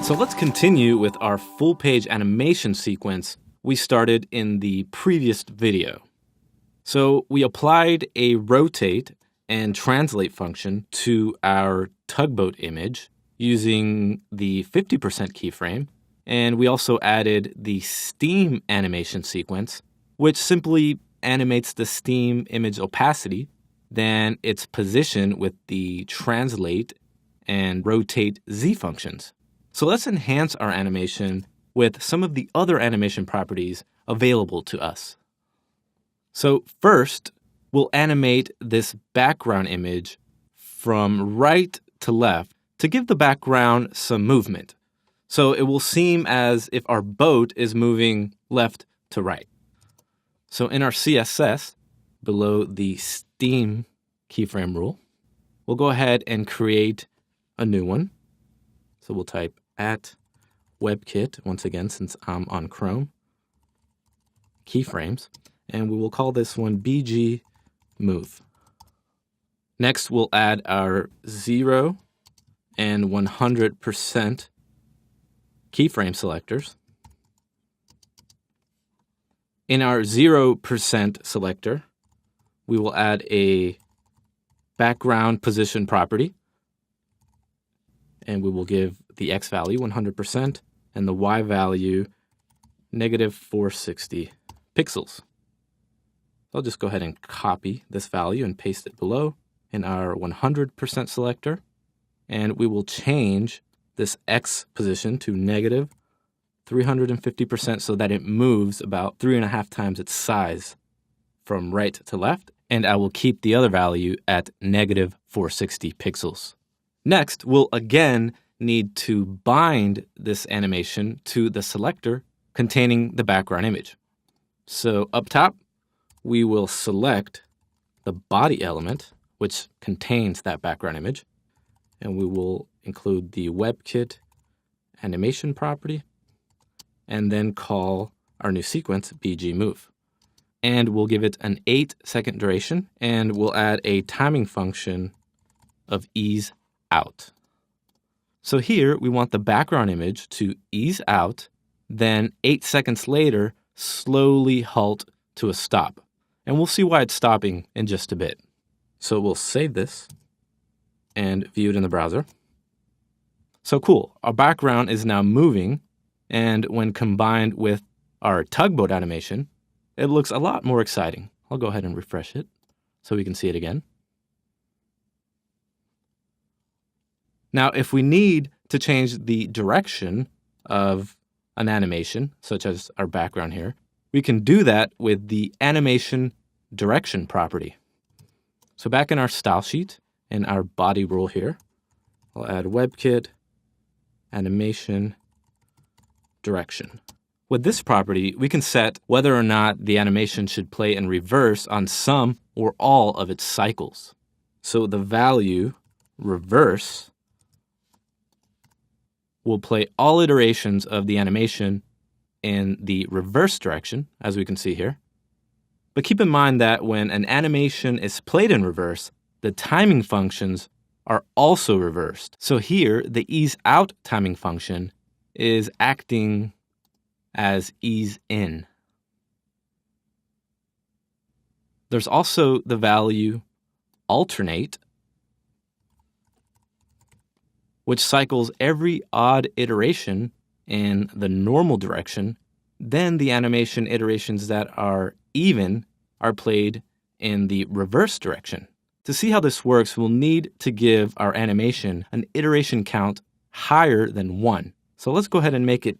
So let's continue with our full page animation sequence we started in the previous video. So we applied a rotate and translate function to our tugboat image using the 50% keyframe, and we also added the steam animation sequence, which simply animates the steam image opacity, then its position with the translate and rotate Z functions. So let's enhance our animation with some of the other animation properties available to us. So first, we'll animate this background image from right to left to give the background some movement. So it will seem as if our boat is moving left to right. So in our CSS, below the steam keyframe rule, we'll go ahead and create a new one. So we'll type @WebKit, once again, since I'm on Chrome, keyframes, and we will call this one BG Move. Next, we'll add our 0 and 100% keyframe selectors. In our 0% selector, we will add a background position property, and we will give the X value 100% and the Y value -460 pixels. I'll just go ahead and copy this value and paste it below in our 100% selector, and we will change this X position to -350% so that it moves about 3.5 times its size from right to left, and I will keep the other value at -460 pixels. Next, we'll again need to bind this animation to the selector containing the background image. So up top, we will select the body element, which contains that background image, and we will include the WebKit animation property, and then call our new sequence BG Move. And we'll give it an 8-second duration, and we'll add a timing function of ease out. So here we want the background image to ease out, then 8 seconds later, slowly halt to a stop. And we'll see why it's stopping in just a bit. So we'll save this and view it in the browser. So cool, our background is now moving, and when combined with our tugboat animation, it looks a lot more exciting. I'll go ahead and refresh it so we can see it again. Now, if we need to change the direction of an animation, such as our background here, we can do that with the animation direction property. So back in our style sheet, in our body rule here, I'll add WebKit animation direction. With this property, we can set whether or not the animation should play in reverse on some or all of its cycles. So the value reverse will play all iterations of the animation in the reverse direction, as we can see here. But keep in mind that when an animation is played in reverse, the timing functions are also reversed. So here, the ease out timing function is acting as ease in. There's also the value alternate, which cycles every odd iteration in the normal direction. Then the animation iterations that are even are played in the reverse direction. To see how this works, we'll need to give our animation an iteration count higher than 1. So let's go ahead and make it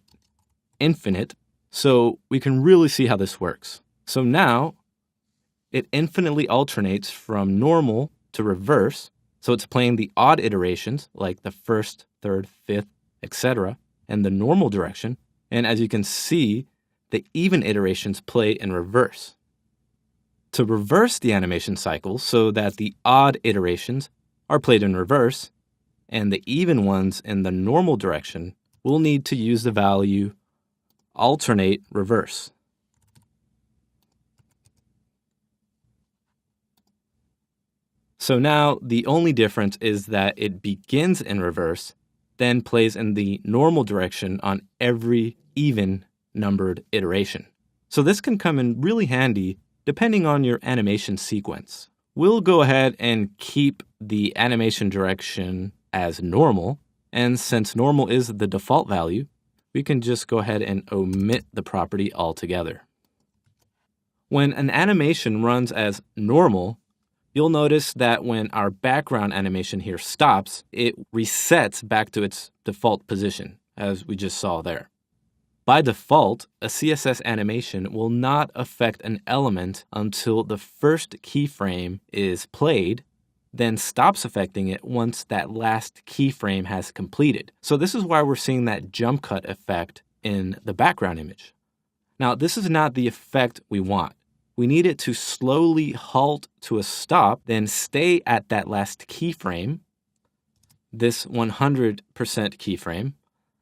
infinite so we can really see how this works. So now it infinitely alternates from normal to reverse. So it's playing the odd iterations like the first, third, fifth, etc. and the normal direction. And as you can see, the even iterations play in reverse. To reverse the animation cycle so that the odd iterations are played in reverse and the even ones in the normal direction, we'll need to use the value alternate reverse. So now the only difference is that it begins in reverse, then plays in the normal direction on every even numbered iteration. So this can come in really handy depending on your animation sequence. We'll go ahead and keep the animation direction as normal, and since normal is the default value, we can just go ahead and omit the property altogether. When an animation runs as normal, you'll notice that when our background animation here stops, it resets back to its default position, as we just saw there. By default, a CSS animation will not affect an element until the first keyframe is played, then stops affecting it once that last keyframe has completed. So this is why we're seeing that jump cut effect in the background image. Now, this is not the effect we want. We need it to slowly halt to a stop, then stay at that last keyframe, this 100% keyframe,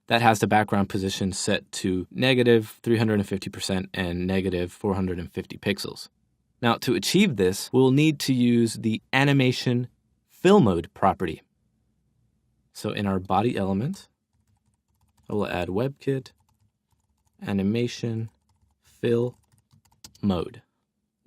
that has the background position set to negative 350% and negative 450 pixels. Now, to achieve this, we'll need to use the animation fill mode property. So in our body element, I will add WebKit animation fill mode.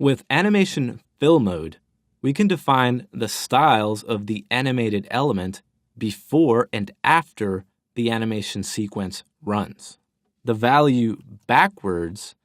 With animation fill mode, we can define the styles of the animated element before and after the animation sequence runs. The value backwards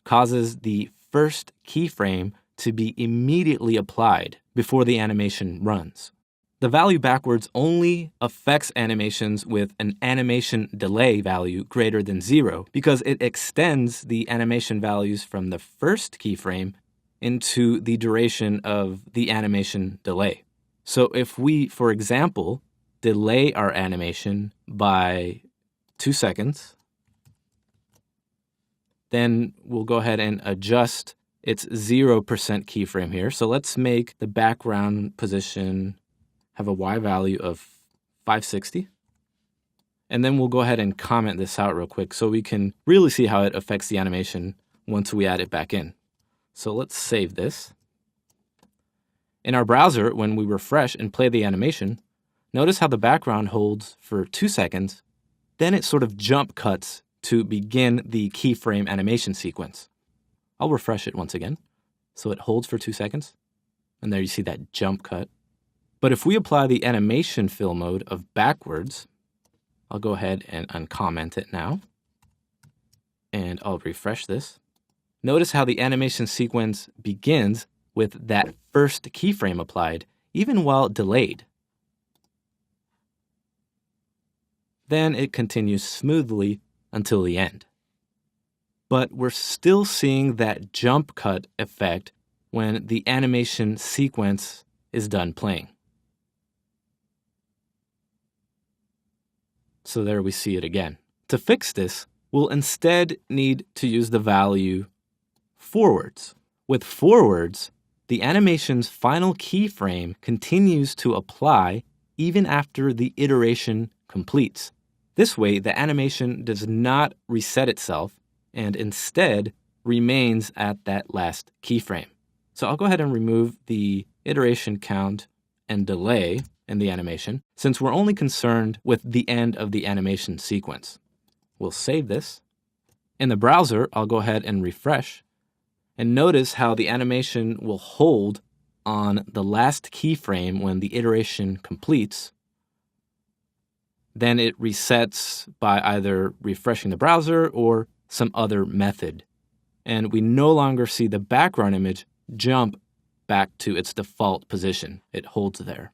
causes the first keyframe to be immediately applied before the animation runs. The value backwards only affects animations with an animation delay value greater than 0 because it extends the animation values from the first keyframe into the duration of the animation delay. So if we, for example, delay our animation by 2 seconds, then we'll go ahead and adjust its 0% keyframe here. So let's make the background position have a Y value of 560. And then we'll go ahead and comment this out real quick so we can really see how it affects the animation once we add it back in. So let's save this. In our browser, when we refresh and play the animation, notice how the background holds for 2 seconds, then it sort of jump cuts to begin the keyframe animation sequence. I'll refresh it once again. So it holds for 2 seconds, and there you see that jump cut. But if we apply the animation fill mode of backwards, I'll go ahead and uncomment it now, and I'll refresh this. Notice how the animation sequence begins with that first keyframe applied, even while delayed. Then it continues smoothly until the end. But we're still seeing that jump cut effect when the animation sequence is done playing. So there we see it again. To fix this, we'll instead need to use the value forwards. With forwards, the animation's final keyframe continues to apply even after the iteration completes. This way, the animation does not reset itself and instead remains at that last keyframe. So I'll go ahead and remove the iteration count and delay in the animation, since we're only concerned with the end of the animation sequence. We'll save this. In the browser, I'll go ahead and refresh, and notice how the animation will hold on the last keyframe when the iteration completes. Then it resets by either refreshing the browser or some other method. And we no longer see the background image jump back to its default position. It holds there.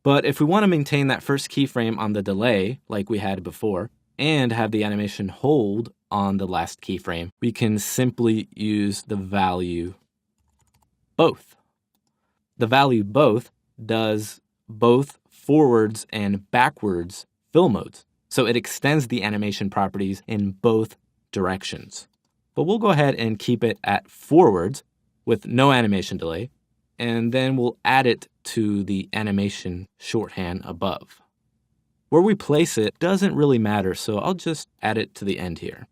But if we want to maintain that first keyframe on the delay, like we had before, and have the animation hold on the last keyframe, we can simply use the value both. The value both does both forwards and backwards fill modes. So it extends the animation properties in both directions. But we'll go ahead and keep it at forwards with no animation delay, and then we'll add it to the animation shorthand above. Where we place it doesn't really matter, so I'll just add it to the end here.